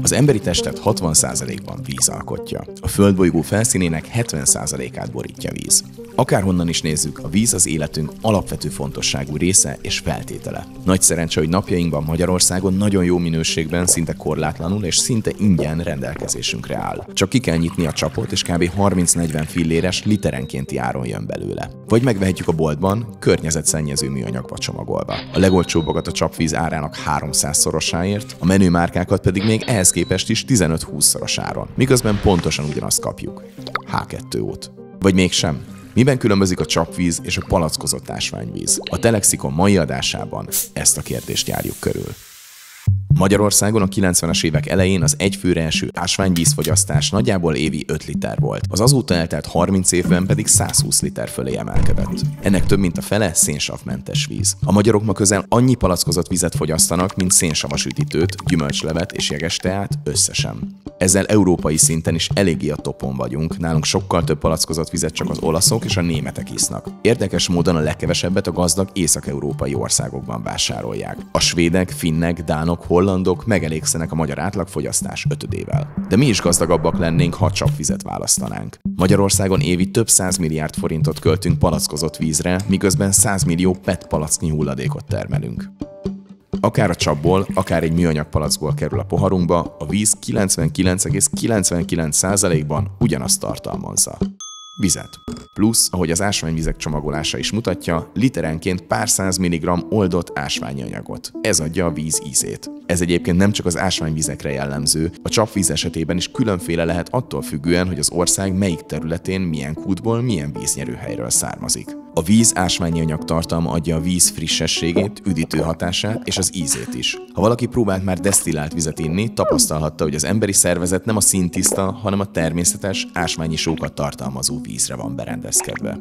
Az emberi testet 60%-ban víz alkotja. A földbolygó felszínének 70%-át borítja víz. Akárhonnan is nézzük, a víz az életünk alapvető fontosságú része és feltétele. Nagy szerencse, hogy napjainkban Magyarországon nagyon jó minőségben, szinte korlátlanul és szinte ingyen rendelkezésünkre áll. Csak ki kell nyitni a csapot, és kb. 30-40 filléres literenkénti áron jön belőle. Vagy megvehetjük a boltban, környezetszennyező műanyagba csomagolva. A legolcsóbbakat a csapvíz árának 300-szorosáért, a menő márkákat pedig még ehhez képest is 15-20-szoros áron. Miközben pontosan ugyanazt kapjuk. H2O-t. Vagy mégsem. Miben különbözik a csapvíz és a palackozott ásványvíz? A Telexikon mai adásában ezt a kérdést járjuk körül. Magyarországon a 90-es évek elején az egyfőre eső ásványvízfogyasztás nagyjából évi 5 liter volt, az azóta eltelt 30 évben pedig 120 liter fölé emelkedett. Ennek több mint a fele szénsavmentes víz. A magyarok ma közel annyi palackozott vizet fogyasztanak, mint szénsavas üdítőt, gyümölcslevet és jegesteát összesen. Ezzel európai szinten is eléggé a topon vagyunk, nálunk sokkal több palackozott vizet csak az olaszok és a németek isznak. Érdekes módon a legkevesebbet a gazdag észak-európai országokban vásárolják. A svédek, finnek, dánok, hollandok megelégszenek a magyar átlagfogyasztás 5-ével. De mi is gazdagabbak lennénk, ha csapvizet választanánk. Magyarországon évi több 100 milliárd forintot költünk palackozott vízre, miközben 100 millió PET palacknyi hulladékot termelünk. Akár a csapból, akár egy műanyag palackból kerül a poharunkba, a víz 99,99%-ban ugyanazt tartalmazza. Vizet. Plusz, ahogy az ásványvizek csomagolása is mutatja, literenként pár 100 mg oldott ásványi anyagot. Ez adja a víz ízét. Ez egyébként nem csak az ásványvizekre jellemző, a csapvíz esetében is különféle lehet attól függően, hogy az ország melyik területén milyen kútból, milyen víznyerőhelyről származik. A víz ásványi anyag tartalma adja a víz frissességét, üdítő hatását és az ízét is. Ha valaki próbált már desztillált vizet inni, tapasztalhatta, hogy az emberi szervezet nem a színtiszta, hanem a természetes, ásványi sókat tartalmazó vízre van berendezkedve.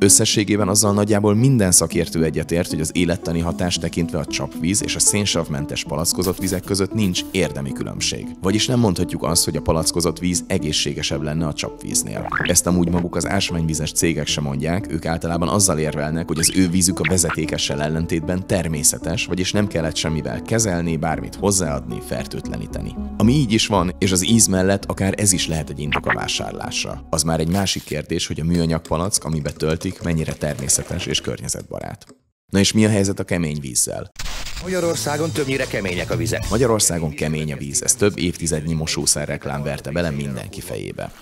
Összességében azzal nagyjából minden szakértő egyetért, hogy az élettani hatást tekintve a csapvíz és a szénsavmentes palackozott vizek között nincs érdemi különbség. Vagyis nem mondhatjuk azt, hogy a palackozott víz egészségesebb lenne a csapvíznél. Ezt amúgy maguk az ásványvizes cégek sem mondják, ők általában azzal érvelnek, hogy az ő vízük a vezetékessel ellentétben természetes, vagyis nem kellett semmivel kezelni, bármit hozzáadni, fertőtleníteni. Ami így is van, és az íz mellett akár ez is lehet egy indok a vásárlásra. Az már egy másik kérdés, hogy a műanyag palack, amibe töltik, mennyire természetes és környezetbarát. Na és mi a helyzet a kemény vízzel? Magyarországon többnyire kemények a vizek. Magyarországon kemény a víz, ez több évtizednyi mosószer reklám verte bele mindenki fejébe.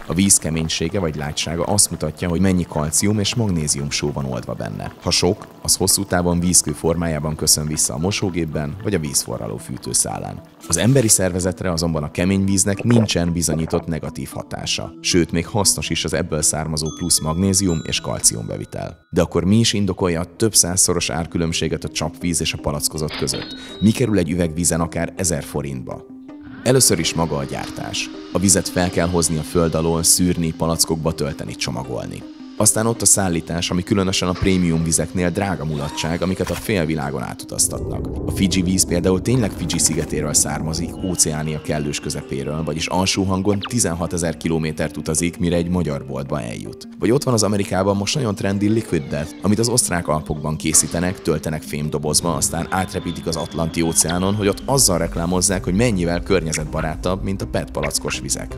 A víz keménysége vagy lágysága azt mutatja, hogy mennyi kalcium és magnézium só van oldva benne. Ha sok, az hosszú távon vízkő formájában köszön vissza a mosógépben vagy a vízforraló fűtőszálán. Az emberi szervezetre azonban a kemény víznek nincsen bizonyított negatív hatása, sőt még hasznos is az ebből származó plusz magnézium és kalcium bevitel. De akkor mi is indokolja a több százszoros árkülönbséget a csapvíz és a palackozott között? Mi kerül egy üveg vízen akár 1000 forintba? Először is maga a gyártás. A vizet fel kell hozni a föld alól, szűrni, palackokba tölteni, csomagolni. Aztán ott a szállítás, ami különösen a prémium vizeknél drága mulatság, amiket a félvilágon átutaztatnak. A Fidzsi víz például tényleg Fidzsi szigetéről származik, Óceánia kellős közepéről, vagyis alsó hangon 16 000 kilométert utazik, mire egy magyar boltba eljut. Vagy ott van az Amerikában most nagyon trendi Liquid Death, amit az osztrák Alpokban készítenek, töltenek fémdobozba, aztán átrepítik az Atlanti óceánon, hogy ott azzal reklámozzák, hogy mennyivel környezetbarátabb, mint a PET palackos vizek.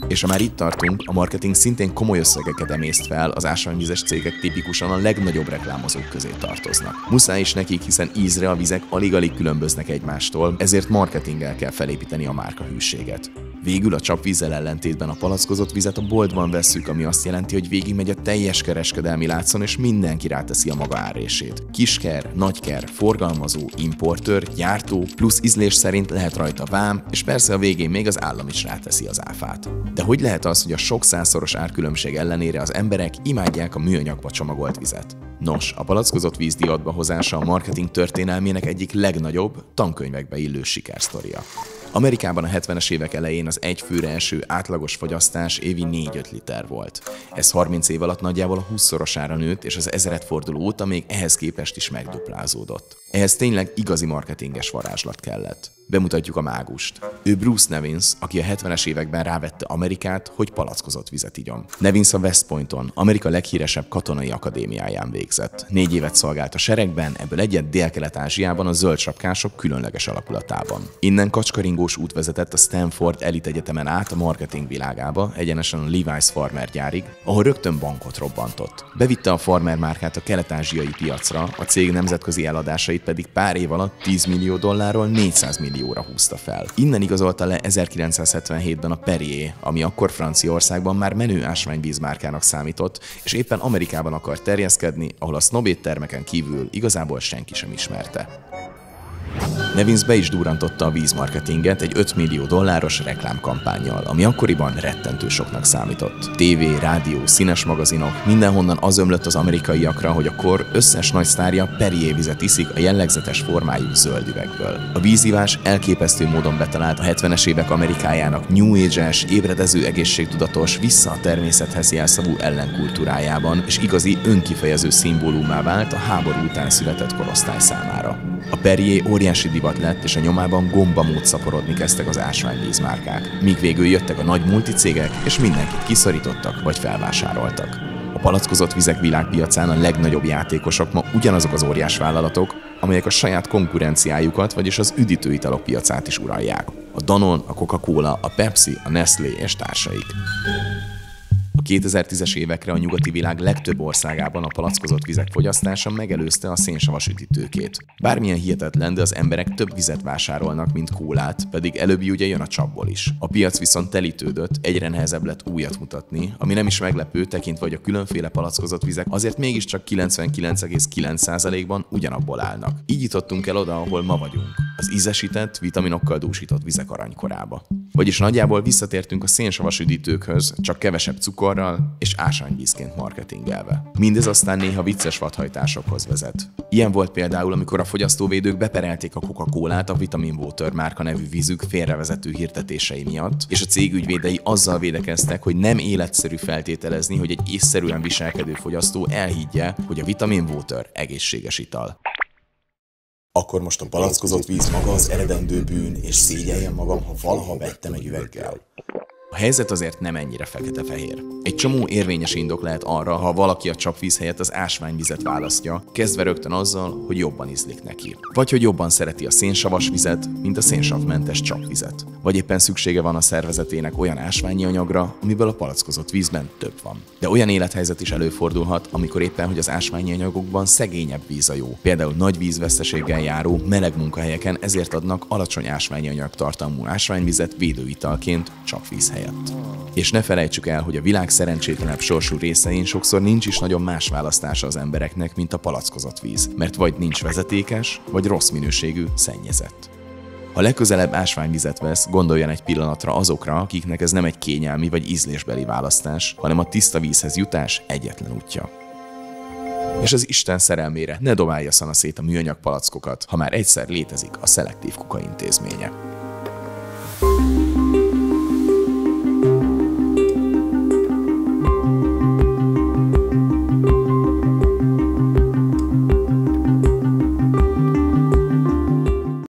És ha már itt tartunk, a marketing szintén komoly összegeket emészt fel, az ásványvizes cégek tipikusan a legnagyobb reklámozók közé tartoznak. Muszáj is nekik, hiszen ízre a vizek alig-alig különböznek egymástól, ezért marketinggel kell felépíteni a márkahűséget. Végül a csapvízzel ellentétben a palackozott vizet a boltban vesszük, ami azt jelenti, hogy végigmegy a teljes kereskedelmi láncon, és mindenki ráteszi a maga árrését. Kisker, nagyker, forgalmazó, importőr, gyártó, plusz ízlés szerint lehet rajta vám, és persze a végén még az állam is ráteszi az áfát. De hogy lehet az, hogy a sok százszoros árkülönbség ellenére az emberek imádják a műanyagba csomagolt vizet? Nos, a palackozott víz divatba hozása a marketing történelmének egyik legnagyobb, tankönyvekbe illő sikersztoria. Amerikában a 70-es évek elején az egy főre eső átlagos fogyasztás évi 4-5 liter volt. Ez 30 év alatt nagyjából a 20-szorosára nőtt, és az ezredforduló óta még ehhez képest is megduplázódott. Ehhez tényleg igazi marketinges varázslat kellett. Bemutatjuk a mágust. Ő Bruce Nevins, aki a 70-es években rávette Amerikát, hogy palackozott vizet igyon. Nevins a West Pointon, Amerika leghíresebb katonai akadémiáján végzett. 4 évet szolgált a seregben, ebből egyet Dél-Kelet-Ázsiában a zöldsapkások különleges alakulatában. Innen kacskaringós út vezetett a Stanford Elit Egyetemen át a marketing világába, egyenesen a Levi's Farmer gyárig, ahol rögtön bankot robbantott. Bevitte a Farmer márkát a kelet-ázsiai piacra, a cég nemzetközi eladásait pedig pár év alatt $10 millió 400 millióra húzta fel. Innen igazolta le 1977-ben a Perrier, ami akkor Franciaországban már menő ásványvízmárkának számított, és éppen Amerikában akart terjeszkedni, ahol a snob éttermeken kívül igazából senki sem ismerte. Nevins be is durrantotta a vízmarketinget egy $5 millió reklámkampánnyal, ami akkoriban rettentő soknak számított. TV, rádió, színes magazinok, mindenhonnan az ömlött az amerikaiakra, hogy a kor összes nagy sztárja Perrier vizet iszik a jellegzetes formájú zöld üvegből. A vízivás elképesztő módon betalált a 70-es évek Amerikájának New Age-es, ébredező egészségtudatos, vissza a természethez jelszavú ellenkultúrájában, és igazi önkifejező szimbólumá vált a háború után született korosztály számára. A Perrier óriási divat lett, és a nyomában gombamód szaporodni kezdtek az ásványvízmárkák, míg végül jöttek a nagy multicégek, és mindenkit kiszorítottak vagy felvásároltak. A palackozott vizek világpiacán a legnagyobb játékosok ma ugyanazok az óriás vállalatok, amelyek a saját konkurenciájukat, vagyis az üdítőitalok piacát is uralják. A Danone, a Coca-Cola, a Pepsi, a Nestlé és társaik. A 2010-es évekre a nyugati világ legtöbb országában a palackozott vizek fogyasztása megelőzte a szénsavas üdítőkét. Bármilyen hihetetlen, de az emberek több vizet vásárolnak, mint kólát, pedig előbb ugye jön a csapból is. A piac viszont telítődött, egyre nehezebb lett újat mutatni, ami nem is meglepő, tekintve, hogy a különféle palackozott vizek azért mégiscsak 99,9%-ban ugyanabból állnak. Így jutottunk el oda, ahol ma vagyunk, az ízesített, vitaminokkal dúsított vizek aranykorába. Vagyis nagyjából visszatértünk a szénsavas üdítőkhöz, csak kevesebb cukorral és ásványvízként marketingelve. Mindez aztán néha vicces vadhajtásokhoz vezet. Ilyen volt például, amikor a fogyasztóvédők beperelték a Coca-Colát a Vitamin Water márka nevű vízük félrevezető hirdetései miatt, és a cég ügyvédei azzal védekeztek, hogy nem életszerű feltételezni, hogy egy észszerűen viselkedő fogyasztó elhiggye, hogy a Vitamin Water egészséges ital. Akkor most a palackozott víz maga az eredendő bűn, és szégyeljem magam, ha valaha vettem egy üveggel. A helyzet azért nem ennyire fekete-fehér. Egy csomó érvényes indok lehet arra, ha valaki a csapvíz helyett az ásványvizet választja, kezdve rögtön azzal, hogy jobban ízlik neki. Vagy hogy jobban szereti a szénsavas vizet, mint a szénsavmentes csapvizet. Vagy éppen szüksége van a szervezetének olyan ásványi anyagra, amiből a palackozott vízben több van. De olyan élethelyzet is előfordulhat, amikor éppen, hogy az ásványi anyagokban szegényebb víz a jó. Például nagy vízveszteséggel járó, meleg munkahelyeken ezért adnak alacsony ásványi anyagtartalmú ásványvizet védőitalként csapvíz helyett. És ne felejtsük el, hogy a világ szerencsétlenebb sorsú részein sokszor nincs is nagyon más választása az embereknek, mint a palackozott víz, mert vagy nincs vezetékes, vagy rossz minőségű, szennyezett. Ha legközelebb ásványvizet vesz, gondoljon egy pillanatra azokra, akiknek ez nem egy kényelmi vagy ízlésbeli választás, hanem a tiszta vízhez jutás egyetlen útja. És az Isten szerelmére ne dobálja szanaszét a műanyag palackokat, ha már egyszer létezik a Szelektív Kuka Intézménye.